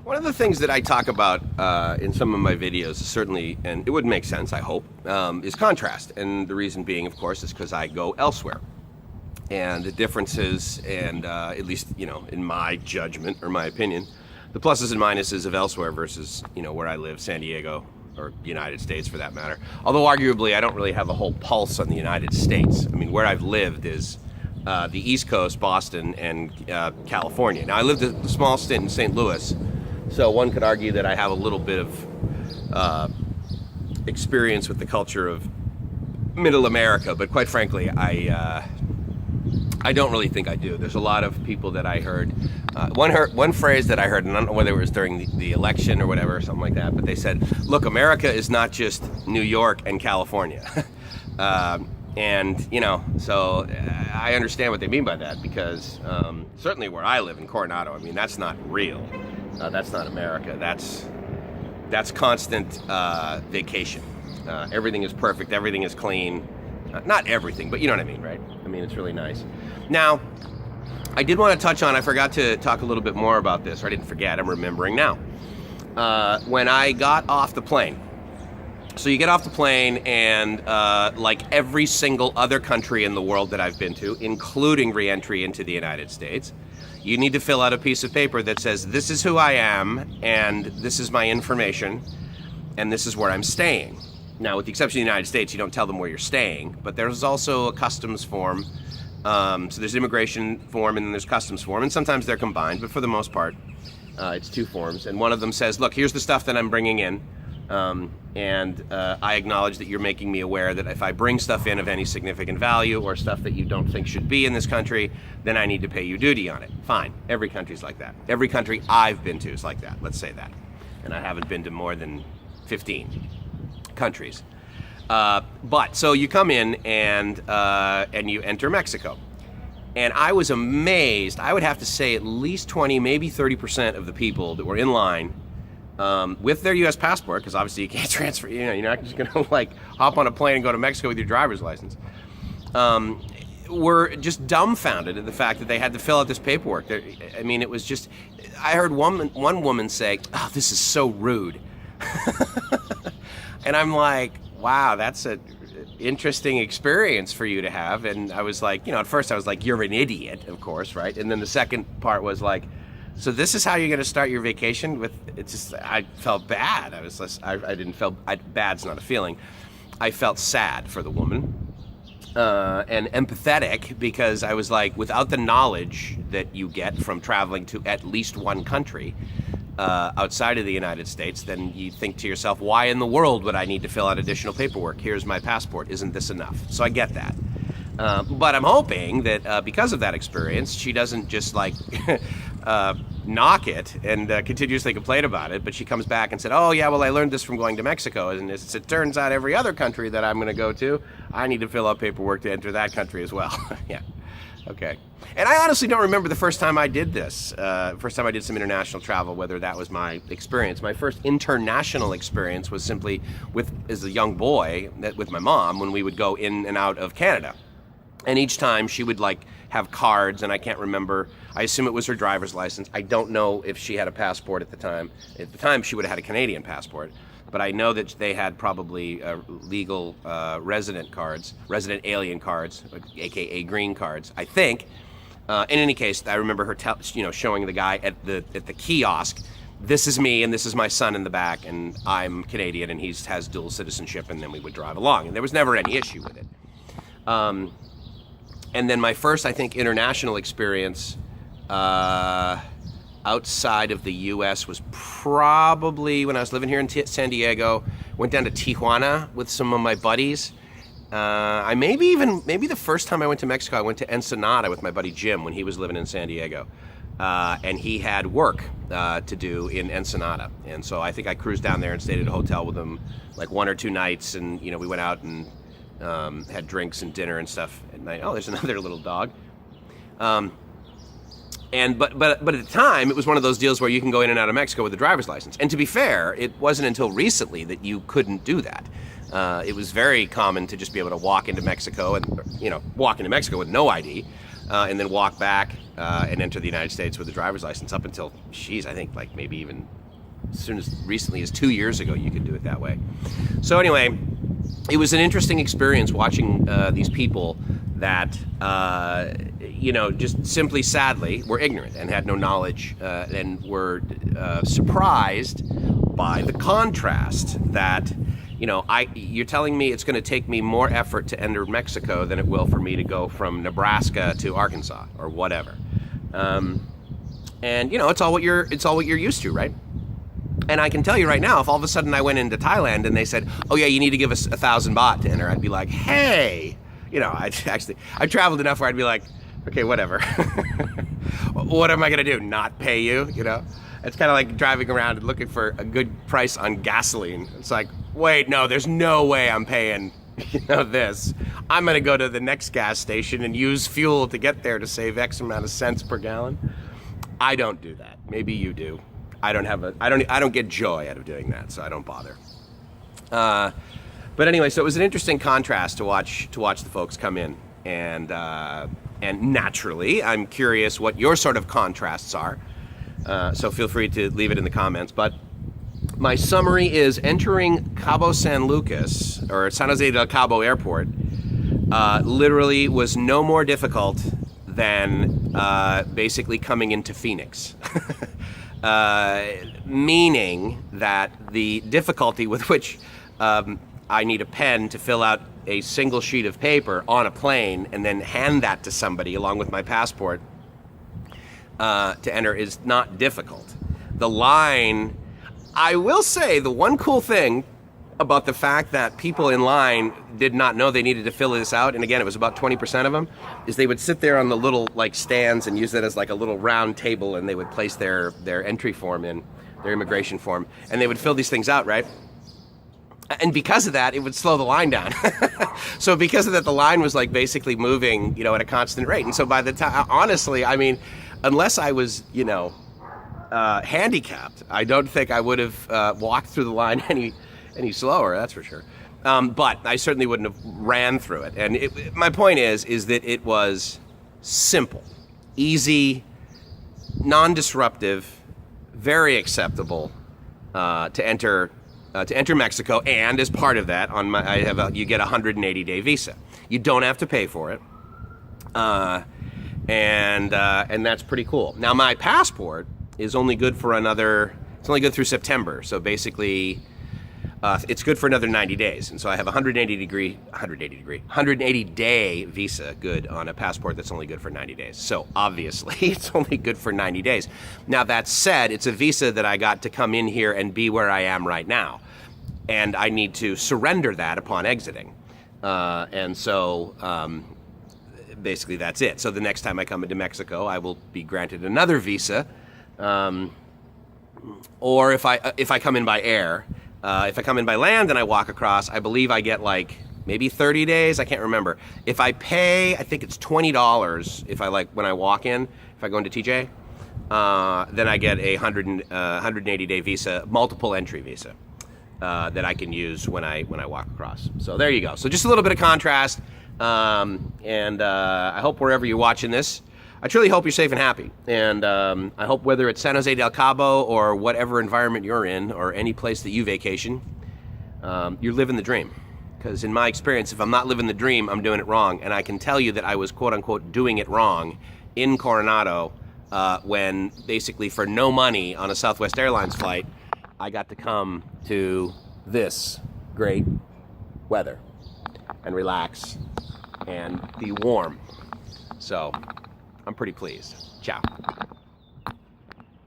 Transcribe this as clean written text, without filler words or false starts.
One of the things that I talk about in some of my videos, certainly, and it would make sense, I hope, is contrast. And the reason being, of course, is because I go elsewhere. And the differences, and at least, in my judgment or my opinion, the pluses and minuses of elsewhere versus, where I live, San Diego, or the United States for that matter. Although arguably I don't really have a whole pulse on the United States. I mean, where I've lived is the East Coast, Boston, and California. Now, I lived a small stint in St. Louis, so one could argue that I have a little bit of experience with the culture of Middle America, but quite frankly, I don't really think I do. There's a lot of people that I heard. One phrase that I heard, and I don't know whether it was during the election or whatever, or something like that, but they said, look, America is not just New York and California. So I understand what they mean by that, because certainly where I live in Coronado, I mean, that's not real. That's not America. That's constant vacation. Everything is perfect. Everything is clean. Not everything, but you know what I mean, right? I mean, it's really nice. Now, I did want to touch on, I forgot to talk a little bit more about this, or I didn't forget, I'm remembering now. When I got off the plane, so you get off the plane and like every single other country in the world that I've been to, including re-entry into the United States, you need to fill out a piece of paper that says, this is who I am, and this is my information, and this is where I'm staying. Now, with the exception of the United States, you don't tell them where you're staying, but there's also a customs form. So there's immigration form and then there's customs form, and sometimes they're combined, but for the most part, it's two forms. And one of them says, look, here's the stuff that I'm bringing in, and I acknowledge that you're making me aware that if I bring stuff in of any significant value or stuff that you don't think should be in this country, then I need to pay you duty on it. Fine. Every country's like that. Every country I've been to is like that. Let's say that. And I haven't been to more than 15 countries. But so you come in and you enter Mexico. And I was amazed. I would have to say at least 20, maybe 30% of the people that were in line with their U.S. passport, because obviously you can't transfer, you're not just going to like hop on a plane and go to Mexico with your driver's license, were just dumbfounded at the fact that they had to fill out this paperwork. I mean, it was just, I heard one woman say, oh, this is so rude. And I'm like, wow, that's an interesting experience for you to have. And I was like, at first I was like, you're an idiot, of course, right? And then the second part was like, so this is how you're going to start your vacation with? It's just, I felt bad. I didn't feel, bad's not a feeling. I felt sad for the woman and empathetic, because I was like, without the knowledge that you get from traveling to at least one country outside of the United States, then you think to yourself, why in the world would I need to fill out additional paperwork? Here's my passport. Isn't this enough? So I get that. But I'm hoping that because of that experience, she doesn't just like knock it and continuously complain about it, but she comes back and said, oh yeah, well, I learned this from going to Mexico, and as it turns out, every other country that I'm going to go to, I need to fill out paperwork to enter that country as well. Yeah. Okay. And I honestly don't remember the first time I did this, first time I did some international travel, whether that was my experience. My first international experience was simply as a young boy, with my mom, when we would go in and out of Canada. And each time she would like have cards, and I can't remember, I assume it was her driver's license. I don't know if she had a passport at the time. At the time, she would have had a Canadian passport. But I know that they had probably legal resident alien cards, aka green cards, I think. In any case, I remember her showing the guy at the kiosk, this is me and this is my son in the back, and I'm Canadian and he has dual citizenship, and then we would drive along, and there was never any issue with it. And then my first, I think, international experience outside of the U.S. was probably when I was living here in San Diego. Went down to Tijuana with some of my buddies. Maybe the first time I went to Mexico, I went to Ensenada with my buddy Jim when he was living in San Diego. And he had work to do in Ensenada. And so I think I cruised down there and stayed at a hotel with him like 1 or 2 nights. And, we went out and had drinks and dinner and stuff at night. Oh, there's another little dog. But at the time, it was one of those deals where you can go in and out of Mexico with a driver's license. And to be fair, it wasn't until recently that you couldn't do that. It was very common to just be able to walk into Mexico with no ID. and then walk back and enter the United States with a driver's license up until, I think like maybe even recently as 2 years ago, you could do it that way. So anyway, it was an interesting experience watching these people that, just simply, sadly, were ignorant and had no knowledge and were surprised by the contrast that, you're telling me it's going to take me more effort to enter Mexico than it will for me to go from Nebraska to Arkansas or whatever. It's all what you're used to, right? And I can tell you right now, if all of a sudden I went into Thailand and they said, oh yeah, you need to give us 1,000 baht to enter, I'd be like, hey, I traveled enough where I'd be like, okay, whatever. What am I going to do? Not pay you? It's kind of like driving around and looking for a good price on gasoline. It's like, wait, no, there's no way I'm paying, this. I'm going to go to the next gas station and use fuel to get there to save X amount of cents per gallon. I don't do that. Maybe you do. I don't get joy out of doing that, so I don't bother. But anyway, so it was an interesting contrast to watch the folks come in, and naturally, I'm curious what your sort of contrasts are. So feel free to leave it in the comments. But my summary is entering Cabo San Lucas, or San Jose del Cabo Airport, literally was no more difficult than basically coming into Phoenix. Meaning that the difficulty with which I need a pen to fill out a single sheet of paper on a plane and then hand that to somebody along with my passport to enter is not difficult. The line, I will say, the one cool thing about the fact that people in line did not know they needed to fill this out, and again, it was about 20% of them, is they would sit there on the little stands and use it as like a little round table, and they would place their entry form in, their immigration form, and they would fill these things out, right? And because of that, it would slow the line down. So because of that, the line was like basically moving, at a constant rate. And so by the time, honestly, I mean, unless I was, handicapped, I don't think I would have walked through the line any slower, that's for sure. But I certainly wouldn't have ran through it. And my point is that it was simple, easy, non-disruptive, very acceptable to enter Mexico. And as part of that, you get a 180-day visa. You don't have to pay for it, and that's pretty cool. Now my passport is only good for it's only good through September. So basically, it's good for another 90 days. And so I have a 180-day visa good on a passport that's only good for 90 days. So obviously it's only good for 90 days. Now that said, it's a visa that I got to come in here and be where I am right now. And I need to surrender that upon exiting. And so basically that's it. So the next time I come into Mexico, I will be granted another visa. Or if I come in by air, if I come in by land and I walk across, I believe I get like maybe 30 days. I can't remember. If I pay, I think it's $20 if when I walk in, if I go into TJ, then I get a 180-day visa, multiple entry visa that I can use when I walk across. So there you go. So just a little bit of contrast. And I hope wherever you're watching this, I truly hope you're safe and happy. And I hope whether it's San Jose del Cabo or whatever environment you're in or any place that you vacation, you're living the dream. Because in my experience, if I'm not living the dream, I'm doing it wrong. And I can tell you that I was quote unquote doing it wrong in Coronado when basically for no money on a Southwest Airlines flight, I got to come to this great weather and relax and be warm. So I'm pretty pleased. Ciao.